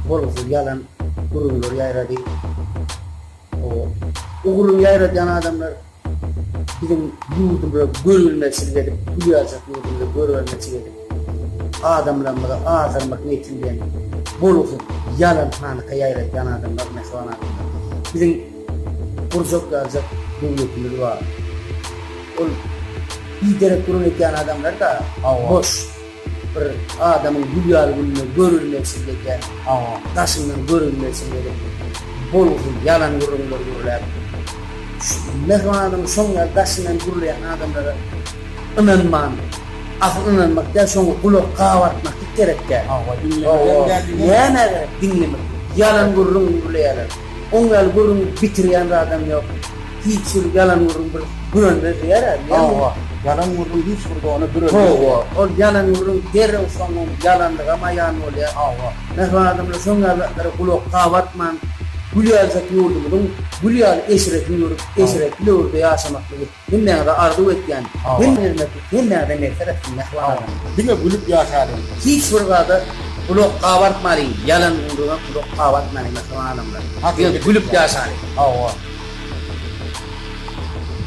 Bolası yalan gururlar yayradı. O gurur yayratan adamlar bizim yurdumda görülmesi dedik. Duyacak yurdumda görülmesi dedik. Adamlarımıza ağzırmak niyetinden bolası yalan tanıka yayratan adamlar mesela adamlar. Bizim kursok yazacak devletimiz var. O liderlik kurun eken adamlar da boş. Bir adamın gülyalgınlığı görülmesi dedik. Taşından görülmesi dedik. Bolası yalan gururlar görüler. Mesela adamın son taşından görülen adamlara inanman. Asıl inanmak da sonra kulak kavatmak gerekir. Yani dinlemek. Yalan gururun görülerler. Onlar gururun bitiren adam yok. Hiç yalan gururun görülmez yarar. Yalan vurdum hiç burada onu görüyorum. O yalan gururun derre usanın yalanlık ama yan oluyor. Mesela adamlar sonra kulak kavatman. Gülyal satıyordum. Gülyal eşretiyor, eşretli orada yaşamakta. Bilmem de arzu etken. Bilmem de nefret etken. Bile gülüp yaşarım. Hiç fırgada kulak kavatmalı. Yalan vurduğuna kulak kavatmalı mesela adamlar. Gülüp yaşarım.